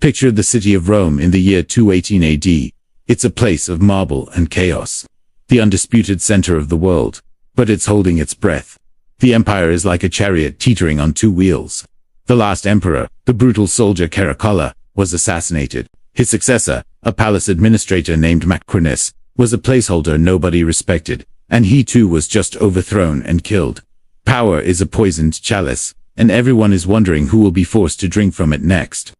Picture the city of Rome in the year 218 AD. It's a place of marble and chaos. The undisputed center of the world. But it's holding its breath. The empire is like a chariot teetering on two wheels. The last emperor, the brutal soldier Caracalla, was assassinated. His successor, a palace administrator named Macrinus, was a placeholder nobody respected, and he too was just overthrown and killed. Power is a poisoned chalice, and everyone is wondering who will be forced to drink from it next.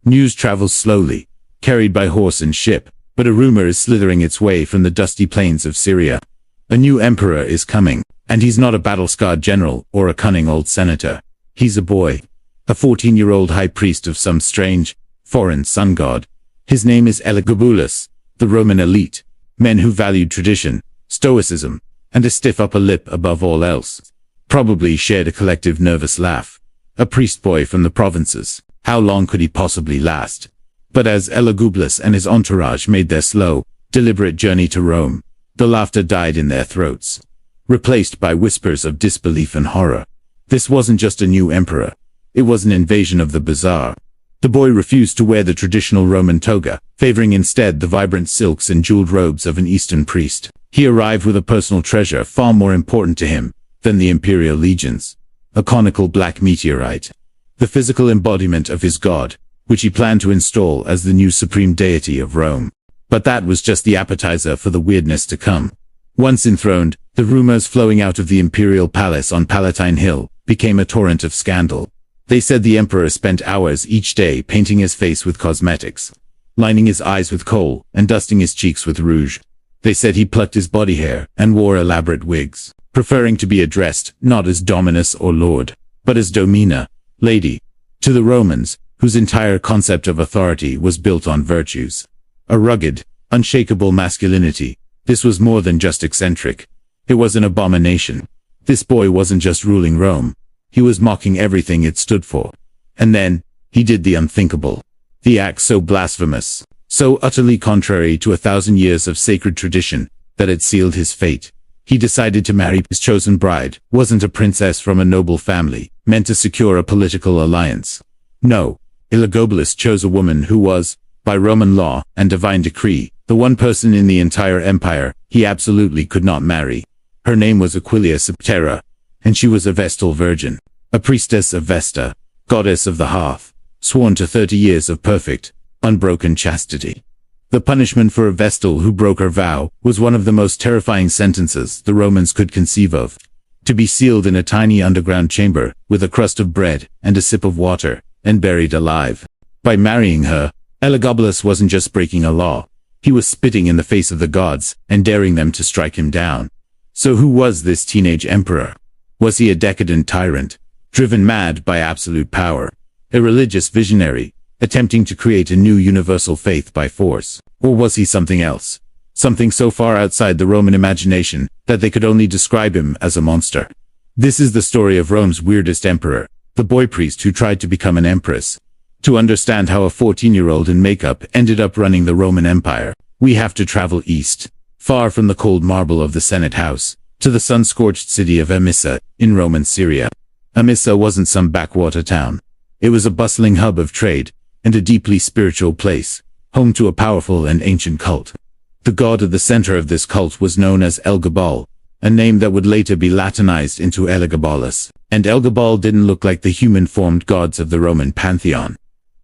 News travels slowly, carried by horse and ship, but a rumor is slithering its way from the dusty plains of Syria. A new emperor is coming, and he's not a battle-scarred general or a cunning old senator. He's a boy, a 14-year-old high priest of some strange, foreign sun god. His name is Elagabalus, the Roman elite, men who valued tradition, stoicism, and a stiff upper lip above all else. Probably shared a collective nervous laugh. A priest boy from the provinces. How long could he possibly last? But as Elagabalus and his entourage made their slow, deliberate journey to Rome, the laughter died in their throats, replaced by whispers of disbelief and horror. This wasn't just a new emperor. It was an invasion of the bizarre. The boy refused to wear the traditional Roman toga, favoring instead the vibrant silks and jeweled robes of an Eastern priest. He arrived with a personal treasure far more important to him than the imperial legions, a conical black meteorite, the physical embodiment of his god, which he planned to install as the new supreme deity of Rome. But that was just the appetizer for the weirdness to come. Once enthroned, the rumors flowing out of the imperial palace on Palatine Hill became a torrent of scandal. They said the emperor spent hours each day painting his face with cosmetics, lining his eyes with kohl, and dusting his cheeks with rouge. They said he plucked his body hair and wore elaborate wigs, preferring to be addressed not as Dominus or Lord, but as Domina, Lady, to the Romans, whose entire concept of authority was built on virtues. A rugged, unshakable masculinity. This was more than just eccentric. It was an abomination. This boy wasn't just ruling Rome. He was mocking everything it stood for. And then, he did the unthinkable. The act so blasphemous, so utterly contrary to 1,000 years of sacred tradition, that it sealed his fate. He decided to marry his chosen bride, wasn't a princess from a noble family, meant to secure a political alliance. No, Elagabalus chose a woman who was, by Roman law and divine decree, the one person in the entire empire he absolutely could not marry. Her name was Aquilia Septera, and she was a Vestal Virgin, a priestess of Vesta, goddess of the hearth, sworn to 30 years of perfect, unbroken chastity. The punishment for a Vestal who broke her vow was one of the most terrifying sentences the Romans could conceive of. To be sealed in a tiny underground chamber, with a crust of bread and a sip of water, and buried alive. By marrying her, Elagabalus wasn't just breaking a law. He was spitting in the face of the gods and daring them to strike him down. So who was this teenage emperor? Was he a decadent tyrant, driven mad by absolute power? A religious visionary, attempting to create a new universal faith by force? Or was he something else? Something so far outside the Roman imagination that they could only describe him as a monster. This is the story of Rome's weirdest emperor, the boy priest who tried to become an empress. To understand how a 14-year-old in makeup ended up running the Roman Empire, we have to travel east, far from the cold marble of the Senate House, to the sun-scorched city of Emissa, in Roman Syria. Emissa wasn't some backwater town. It was a bustling hub of trade, and a deeply spiritual place, home to a powerful and ancient cult. The god at the center of this cult was known as Elagabal, a name that would later be Latinized into Elagabalus. And Elagabal didn't look like the human-formed gods of the Roman pantheon.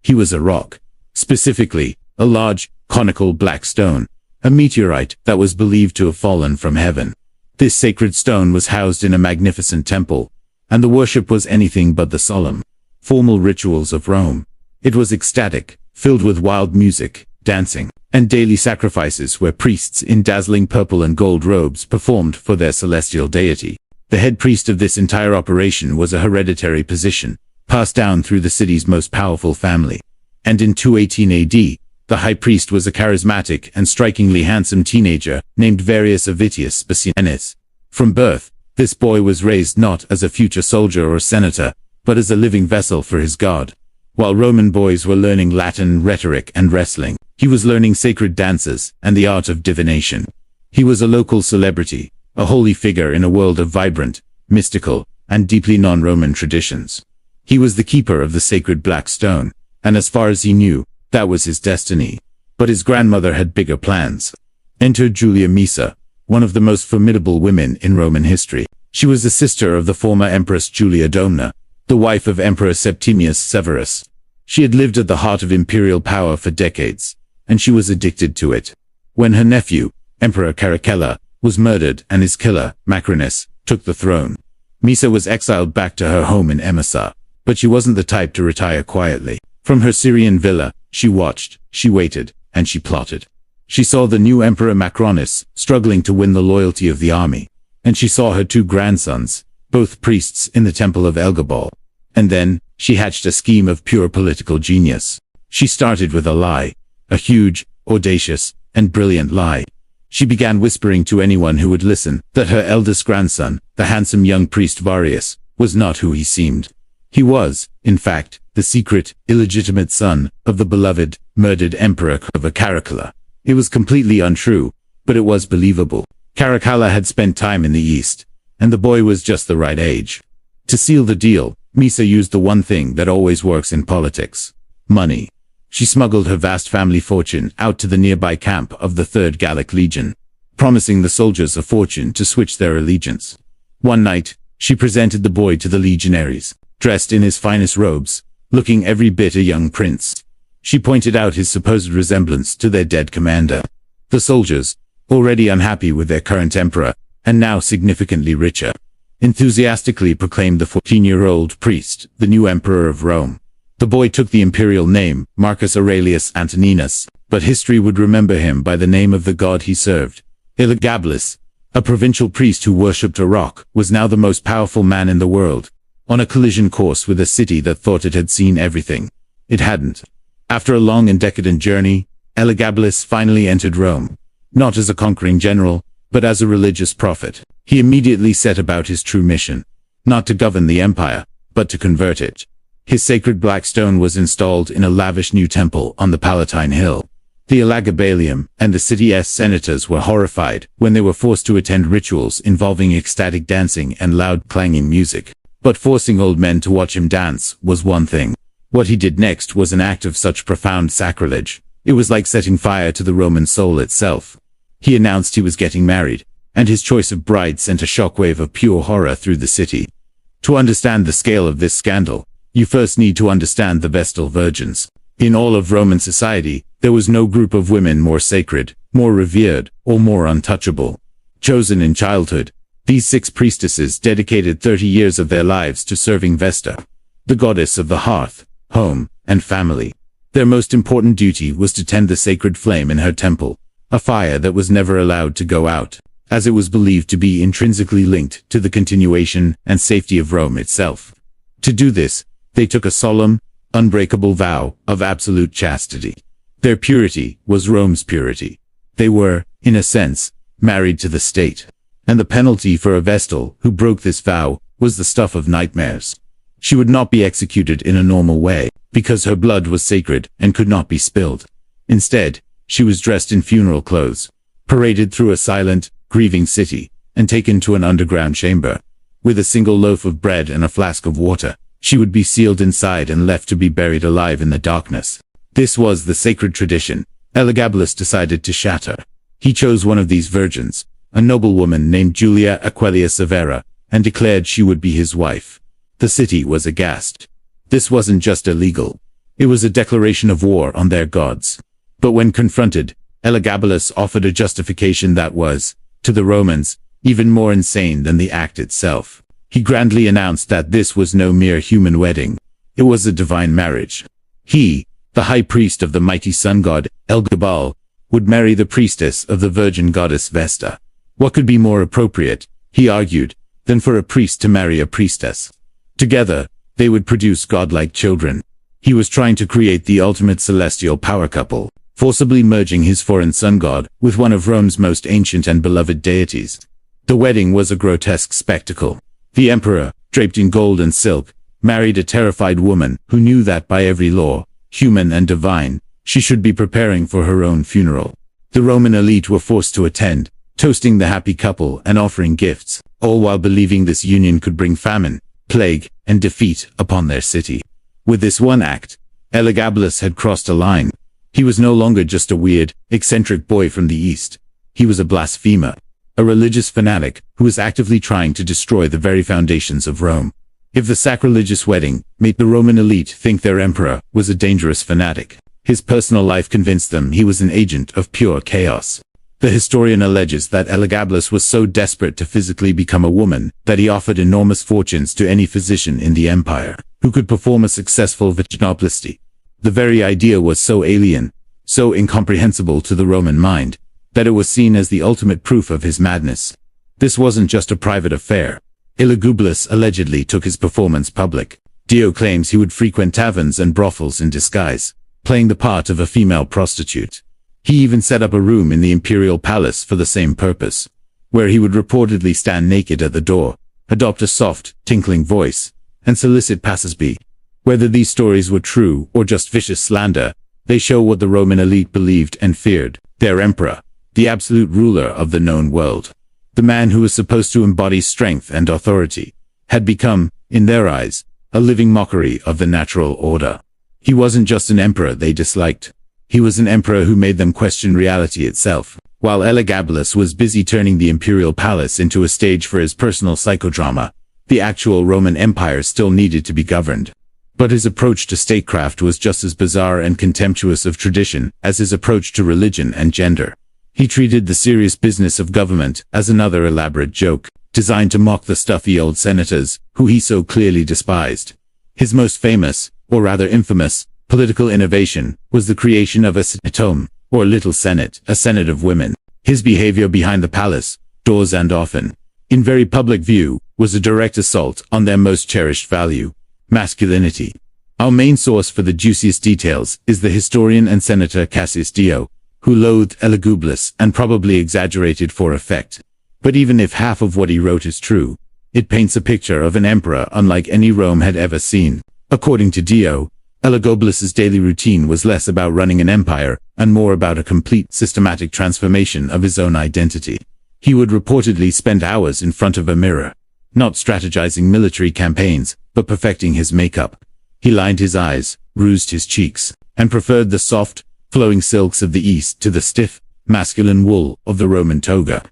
He was a rock. Specifically, a large, conical black stone, a meteorite that was believed to have fallen from heaven. This sacred stone was housed in a magnificent temple, and the worship was anything but the solemn, formal rituals of Rome. It was ecstatic, filled with wild music, dancing, and daily sacrifices where priests in dazzling purple and gold robes performed for their celestial deity. The head priest of this entire operation was a hereditary position, passed down through the city's most powerful family. And in 218 AD, the high priest was a charismatic and strikingly handsome teenager named Varius Avitius Bassianus. From birth, this boy was raised not as a future soldier or senator, but as a living vessel for his god. While Roman boys were learning Latin, rhetoric, and wrestling, he was learning sacred dances and the art of divination. He was a local celebrity, a holy figure in a world of vibrant, mystical, and deeply non-Roman traditions. He was the keeper of the sacred black stone, and as far as he knew, That was his destiny. But his grandmother had bigger plans. Enter Julia Maesa, one of the most formidable women in Roman history. She was the sister of the former Empress Julia Domna, the wife of Emperor Septimius Severus. She had lived at the heart of imperial power for decades, and she was addicted to it. When her nephew, Emperor Caracalla, was murdered and his killer, Macrinus, took the throne, Maesa was exiled back to her home in Emesa, but she wasn't the type to retire quietly. From her Syrian villa, she watched, she waited, and she plotted. She saw the new Emperor Macrinus struggling to win the loyalty of the army, and she saw her two grandsons, both priests in the temple of Elagabalus. And then, she hatched a scheme of pure political genius. She started with a lie, a huge, audacious, and brilliant lie. She began whispering to anyone who would listen that her eldest grandson, the handsome young priest Varius, was not who he seemed. He was, in fact, the secret, illegitimate son of the beloved, murdered Emperor of Caracalla. It was completely untrue, but it was believable. Caracalla had spent time in the East, and the boy was just the right age. To seal the deal, Maesa used the one thing that always works in politics: money. She smuggled her vast family fortune out to the nearby camp of the 3rd Gallic Legion, promising the soldiers a fortune to switch their allegiance. One night, she presented the boy to the legionaries, dressed in his finest robes, looking every bit a young prince. She pointed out his supposed resemblance to their dead commander. The soldiers, already unhappy with their current emperor, and now significantly richer, enthusiastically proclaimed the 14-year-old priest the new emperor of Rome. The boy took the imperial name, Marcus Aurelius Antoninus, but history would remember him by the name of the god he served. Elagabalus, a provincial priest who worshipped a rock, was now the most powerful man in the world, on a collision course with a city that thought it had seen everything. It hadn't. After a long and decadent journey, Elagabalus finally entered Rome, not as a conquering general, but as a religious prophet. He immediately set about his true mission, not to govern the empire, but to convert it. His sacred black stone was installed in a lavish new temple on the Palatine Hill. The Elagabalium and the city's senators were horrified when they were forced to attend rituals involving ecstatic dancing and loud clanging music. But forcing old men to watch him dance was one thing. What he did next was an act of such profound sacrilege. It was like setting fire to the Roman soul itself. He announced he was getting married, and his choice of bride sent a shockwave of pure horror through the city. To understand the scale of this scandal, you first need to understand the Vestal Virgins. In all of Roman society, there was no group of women more sacred, more revered, or more untouchable. Chosen in childhood, these 6 priestesses dedicated 30 years of their lives to serving Vesta, the goddess of the hearth, home, and family. Their most important duty was to tend the sacred flame in her temple, a fire that was never allowed to go out, as it was believed to be intrinsically linked to the continuation and safety of Rome itself. To do this, they took a solemn, unbreakable vow of absolute chastity. Their purity was Rome's purity. They were, in a sense, married to the state. And the penalty for a Vestal who broke this vow was the stuff of nightmares. She would not be executed in a normal way, because her blood was sacred and could not be spilled. Instead, she was dressed in funeral clothes, paraded through a silent, grieving city, and taken to an underground chamber. With a single loaf of bread and a flask of water, she would be sealed inside and left to be buried alive in the darkness. This was the sacred tradition Elagabalus decided to shatter. He chose one of these virgins, a noblewoman named Julia Aquila Severa, and declared she would be his wife. The city was aghast. This wasn't just illegal. It was a declaration of war on their gods. But when confronted, Elagabalus offered a justification that was, to the Romans, even more insane than the act itself. He grandly announced that this was no mere human wedding. It was a divine marriage. He, the high priest of the mighty sun god, Elagabalus, would marry the priestess of the virgin goddess Vesta. What could be more appropriate, he argued, than for a priest to marry a priestess? Together, they would produce godlike children. He was trying to create the ultimate celestial power couple, forcibly merging his foreign sun god with one of Rome's most ancient and beloved deities. The wedding was a grotesque spectacle. The emperor, draped in gold and silk, married a terrified woman who knew that by every law, human and divine, she should be preparing for her own funeral. The Roman elite were forced to attend, toasting the happy couple and offering gifts, all while believing this union could bring famine, plague, and defeat upon their city. With this one act, Elagabalus had crossed a line. He was no longer just a weird, eccentric boy from the East. He was a blasphemer, a religious fanatic who was actively trying to destroy the very foundations of Rome. If the sacrilegious wedding made the Roman elite think their emperor was a dangerous fanatic, his personal life convinced them he was an agent of pure chaos. The historian alleges that Elagabalus was so desperate to physically become a woman that he offered enormous fortunes to any physician in the empire who could perform a successful vaginoplasty. The very idea was so alien, so incomprehensible to the Roman mind, that it was seen as the ultimate proof of his madness. This wasn't just a private affair. Elagabalus allegedly took his performance public. Dio claims he would frequent taverns and brothels in disguise, playing the part of a female prostitute. He even set up a room in the imperial palace for the same purpose, where he would reportedly stand naked at the door, adopt a soft, tinkling voice, and solicit passers-by. Whether these stories were true or just vicious slander, they show what the Roman elite believed and feared: their emperor, the absolute ruler of the known world. The man who was supposed to embody strength and authority had become, in their eyes, a living mockery of the natural order. He wasn't just an emperor they disliked. He was an emperor who made them question reality itself. While Elagabalus was busy turning the imperial palace into a stage for his personal psychodrama, the actual Roman Empire still needed to be governed. But his approach to statecraft was just as bizarre and contemptuous of tradition as his approach to religion and gender. He treated the serious business of government as another elaborate joke, designed to mock the stuffy old senators, who he so clearly despised. His most famous, or rather infamous, political innovation was the creation of a senatum, or little senate, a senate of women. His behavior behind the palace, doors and often in very public view, was a direct assault on their most cherished value: masculinity. Our main source for the juiciest details is the historian and senator Cassius Dio, who loathed Elagabalus and probably exaggerated for effect. But even if half of what he wrote is true, it paints a picture of an emperor unlike any Rome had ever seen. According to Dio, Elagabalus's daily routine was less about running an empire and more about a complete, systematic transformation of his own identity. He would reportedly spend hours in front of a mirror, not strategizing military campaigns, but perfecting his makeup. He lined his eyes, rouged his cheeks, and preferred the soft, flowing silks of the East to the stiff, masculine wool of the Roman toga.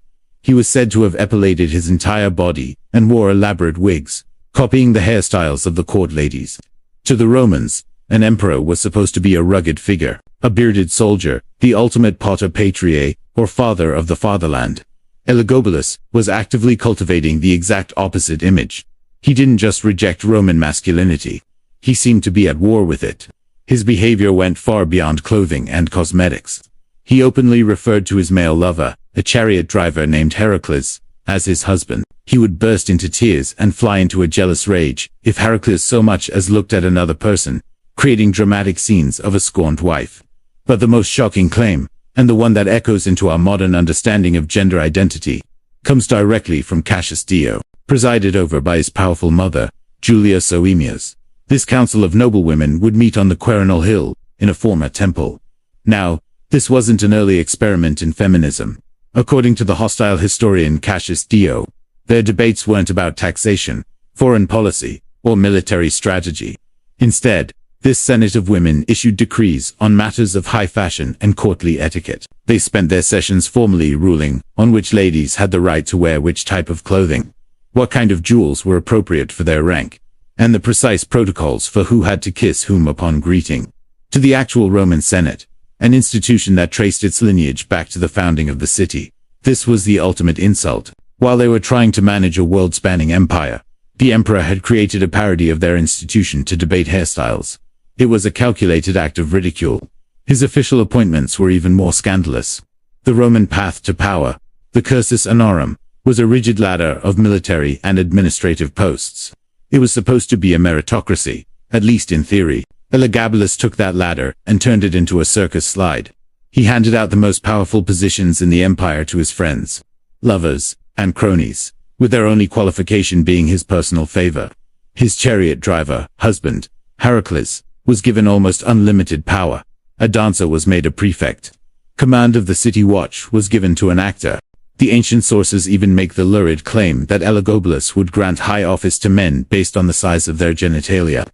He was said to have epilated his entire body and wore elaborate wigs, copying the hairstyles of the court ladies. To the Romans, an emperor was supposed to be a rugged figure, a bearded soldier, the ultimate pater patriae, or father of the fatherland. Elagabalus was actively cultivating the exact opposite image. He didn't just reject Roman masculinity. He seemed to be at war with it. His behavior went far beyond clothing and cosmetics. He openly referred to his male lover, a chariot driver named Heracles, as his husband. He would burst into tears and fly into a jealous rage if Heracles so much as looked at another person, creating dramatic scenes of a scorned wife. But the most shocking claim, and the one that echoes into our modern understanding of gender identity, comes directly from Cassius Dio, presided over by his powerful mother, Julia Soaemias. This council of noblewomen would meet on the Querinal Hill, in a former temple. Now, this wasn't an early experiment in feminism. According to the hostile historian Cassius Dio, their debates weren't about taxation, foreign policy, or military strategy. Instead, this Senate of women issued decrees on matters of high fashion and courtly etiquette. They spent their sessions formally ruling on which ladies had the right to wear which type of clothing, what kind of jewels were appropriate for their rank, and the precise protocols for who had to kiss whom upon greeting. To the actual Roman Senate, an institution that traced its lineage back to the founding of the city, this was the ultimate insult. While they were trying to manage a world-spanning empire, the emperor had created a parody of their institution to debate hairstyles. It was a calculated act of ridicule. His official appointments were even more scandalous. The Roman path to power, the cursus honorum, was a rigid ladder of military and administrative posts. It was supposed to be a meritocracy, at least in theory. Elagabalus took that ladder and turned it into a circus slide. He handed out the most powerful positions in the empire to his friends, lovers, and cronies, with their only qualification being his personal favor. His chariot driver, husband, Heracles, was given almost unlimited power. A dancer was made a prefect. Command of the city watch was given to an actor. The ancient sources even make the lurid claim that Elagabalus would grant high office to men based on the size of their genitalia.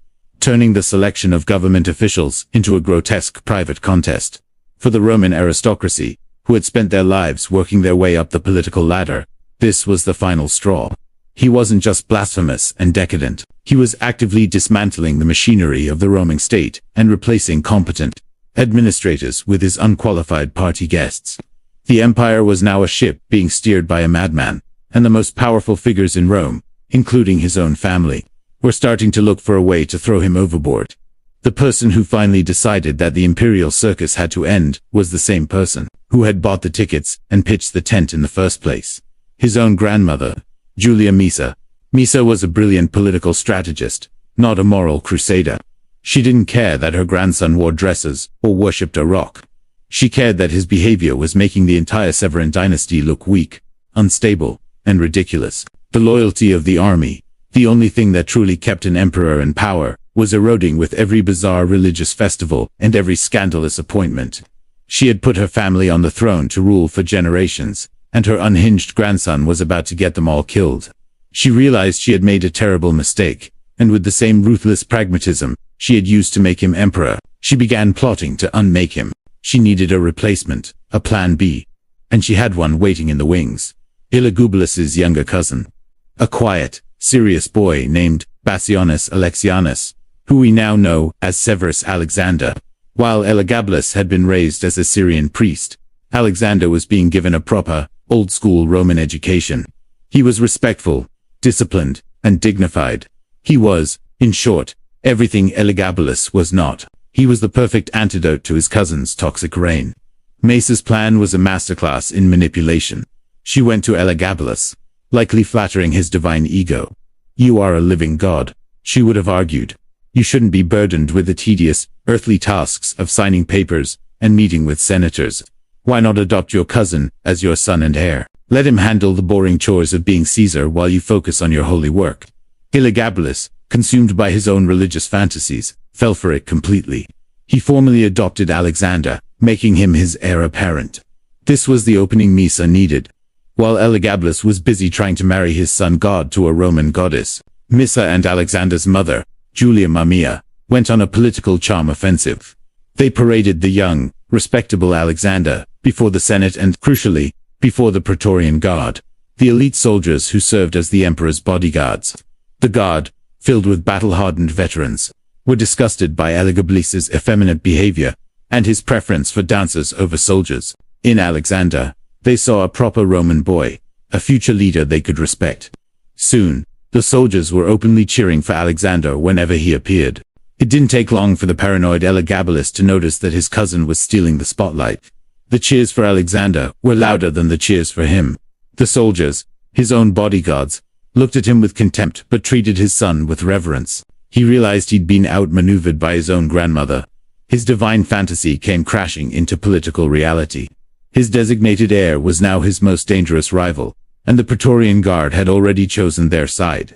turning the selection of government officials into a grotesque private contest. For the Roman aristocracy, who had spent their lives working their way up the political ladder, this was the final straw. He wasn't just blasphemous and decadent. He was actively dismantling the machinery of the Roman state and replacing competent administrators with his unqualified party guests. The empire was now a ship being steered by a madman, and the most powerful figures in Rome, including his own family, were starting to look for a way to throw him overboard. The person who finally decided that the imperial circus had to end was the same person who had bought the tickets and pitched the tent in the first place. His own grandmother, Julia Misa. Misa was a brilliant political strategist, not a moral crusader. She didn't care that her grandson wore dresses or worshipped a rock. She cared that his behavior was making the entire Severan dynasty look weak, unstable, and ridiculous. The loyalty of the army, the only thing that truly kept an emperor in power, was eroding with every bizarre religious festival and every scandalous appointment. She had put her family on the throne to rule for generations, and her unhinged grandson was about to get them all killed. She realized she had made a terrible mistake, and with the same ruthless pragmatism she had used to make him emperor, she began plotting to unmake him. She needed a replacement, a plan B. And she had one waiting in the wings. Elagabalus's younger cousin. A quiet, serious boy named Bassianus Alexianus, who we now know as Severus Alexander. While Elagabalus had been raised as a Syrian priest, Alexander was being given a proper, old-school Roman education. He was respectful, disciplined, and dignified. He was, in short, everything Elagabalus was not. He was the perfect antidote to his cousin's toxic reign. Mace's plan was a masterclass in manipulation. She went to Elagabalus, likely flattering his divine ego. "You are a living god," she would have argued. "You shouldn't be burdened with the tedious, earthly tasks of signing papers and meeting with senators. Why not adopt your cousin as your son and heir? Let him handle the boring chores of being Caesar while you focus on your holy work." Elagabalus, consumed by his own religious fantasies, fell for it completely. He formally adopted Alexander, making him his heir apparent. This was the opening Misa needed. While Elagabalus was busy trying to marry his son god to a Roman goddess, Misa and Alexander's mother, Julia Mamaea, went on a political charm offensive. They paraded the young, respectable Alexander before the Senate and, crucially, before the Praetorian Guard, the elite soldiers who served as the emperor's bodyguards. The guard, filled with battle-hardened veterans, were disgusted by Elagabalus's effeminate behavior and his preference for dancers over soldiers. In Alexander, they saw a proper Roman boy, a future leader they could respect. Soon, the soldiers were openly cheering for Alexander whenever he appeared. It didn't take long for the paranoid Elagabalus to notice that his cousin was stealing the spotlight. The cheers for Alexander were louder than the cheers for him. The soldiers, his own bodyguards, looked at him with contempt but treated his son with reverence. He realized he'd been outmaneuvered by his own grandmother. His divine fantasy came crashing into political reality. His designated heir was now his most dangerous rival, and the Praetorian Guard had already chosen their side.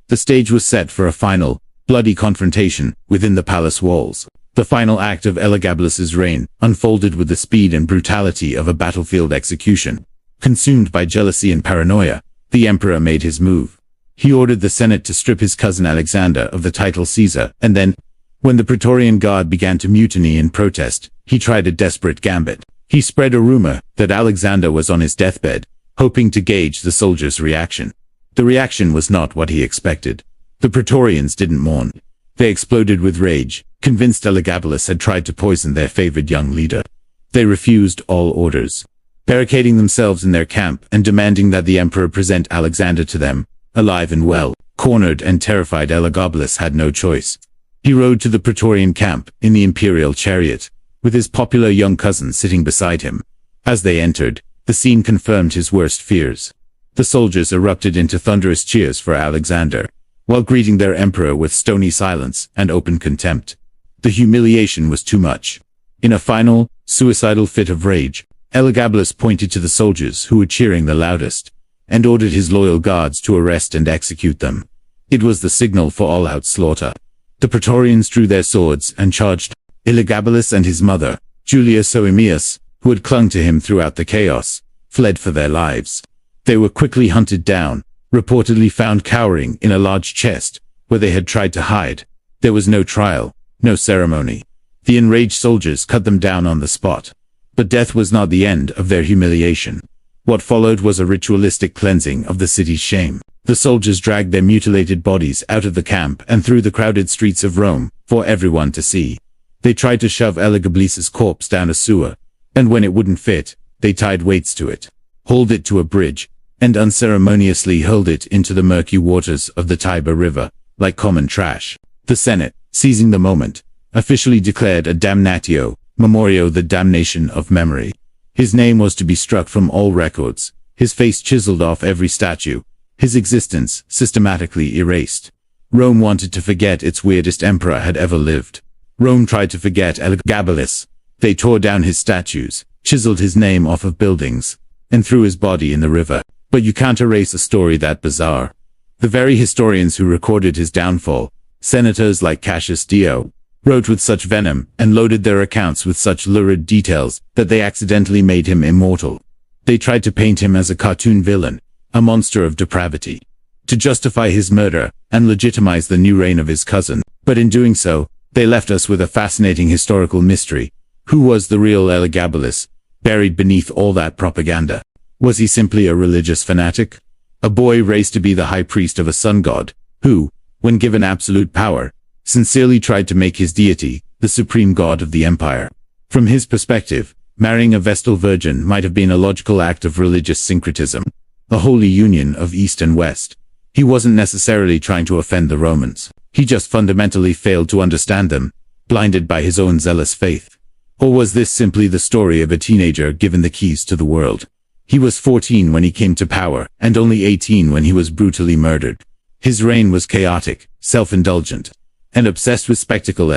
The stage was set for a final, bloody confrontation within the palace walls. The final act of Elagabalus's reign unfolded with the speed and brutality of a battlefield execution. Consumed by jealousy and paranoia, the emperor made his move. He ordered the Senate to strip his cousin Alexander of the title Caesar, and then, when the Praetorian Guard began to mutiny in protest, he tried a desperate gambit. He spread a rumor that Alexander was on his deathbed, hoping to gauge the soldiers' reaction. The reaction was not what he expected. The Praetorians didn't mourn. They exploded with rage, convinced Elagabalus had tried to poison their favored young leader. They refused all orders, barricading themselves in their camp and demanding that the emperor present Alexander to them, alive and well. Cornered and terrified, Elagabalus had no choice. He rode to the Praetorian camp in the imperial chariot, with his popular young cousin sitting beside him. As they entered, the scene confirmed his worst fears. The soldiers erupted into thunderous cheers for Alexander, while greeting their emperor with stony silence and open contempt. The humiliation was too much. In a final, suicidal fit of rage, Elagabalus pointed to the soldiers who were cheering the loudest, and ordered his loyal guards to arrest and execute them. It was the signal for all-out slaughter. The Praetorians drew their swords and charged. Elagabalus and his mother, Julia Soaemias, who had clung to him throughout the chaos, fled for their lives. They were quickly hunted down, reportedly found cowering in a large chest, where they had tried to hide. There was no trial, no ceremony. The enraged soldiers cut them down on the spot. But death was not the end of their humiliation. What followed was a ritualistic cleansing of the city's shame. The soldiers dragged their mutilated bodies out of the camp and through the crowded streets of Rome, for everyone to see. They tried to shove Elagabalus's corpse down a sewer, and when it wouldn't fit, they tied weights to it, hauled it to a bridge, and unceremoniously hurled it into the murky waters of the Tiber River, like common trash. The Senate, seizing the moment, officially declared a damnatio memoriae, the damnation of memory. His name was to be struck from all records, his face chiseled off every statue, his existence systematically erased. Rome wanted to forget its weirdest emperor had ever lived. Rome tried to forget Elagabalus. They tore down his statues, chiseled his name off of buildings, and threw his body in the river. But you can't erase a story that bizarre. The very historians who recorded his downfall, senators like Cassius Dio, wrote with such venom and loaded their accounts with such lurid details that they accidentally made him immortal. They tried to paint him as a cartoon villain, a monster of depravity, to justify his murder and legitimize the new reign of his cousin. But in doing so, they left us with a fascinating historical mystery. Who was the real Elagabalus, buried beneath all that propaganda? Was he simply a religious fanatic? A boy raised to be the high priest of a sun god, who, when given absolute power, sincerely tried to make his deity the supreme god of the empire. From his perspective, marrying a Vestal Virgin might have been a logical act of religious syncretism, a holy union of East and West. He wasn't necessarily trying to offend the Romans. He just fundamentally failed to understand them, blinded by his own zealous faith. Or was this simply the story of a teenager given the keys to the world? He was 14 when he came to power, and only 18 when he was brutally murdered. His reign was chaotic, self-indulgent, and obsessed with spectacle,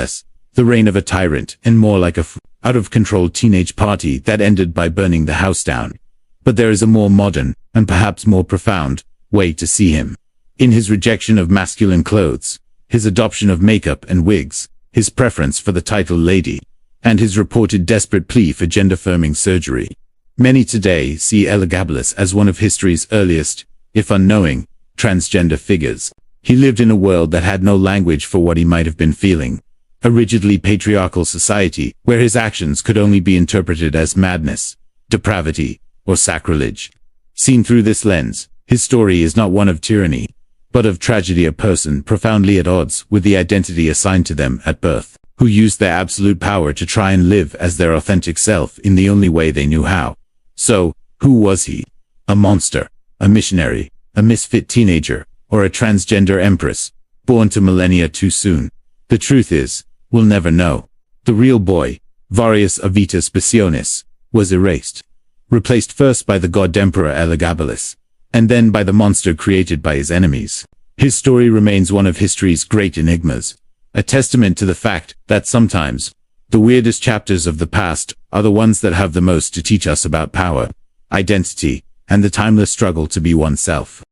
the reign of a tyrant, and more like a out-of-control teenage party that ended by burning the house down. But there is a more modern, and perhaps more profound, way to see him. In his rejection of masculine clothes, his adoption of makeup and wigs, his preference for the title lady, and his reported desperate plea for gender-affirming surgery. Many today see Elagabalus as one of history's earliest, if unknowing, transgender figures. He lived in a world that had no language for what he might have been feeling. A rigidly patriarchal society where his actions could only be interpreted as madness, depravity, or sacrilege. Seen through this lens, his story is not one of tyranny, but of tragedy, a person profoundly at odds with the identity assigned to them at birth, who used their absolute power to try and live as their authentic self in the only way they knew how. So, who was he? A monster, a missionary, a misfit teenager, or a transgender empress, born to millennia too soon? The truth is, we'll never know. The real boy, Varius Avitus Passionis, was erased, replaced first by the god emperor Elagabalus, and then by the monster created by his enemies. His story remains one of history's great enigmas, a testament to the fact that sometimes, the weirdest chapters of the past are the ones that have the most to teach us about power, identity, and the timeless struggle to be oneself.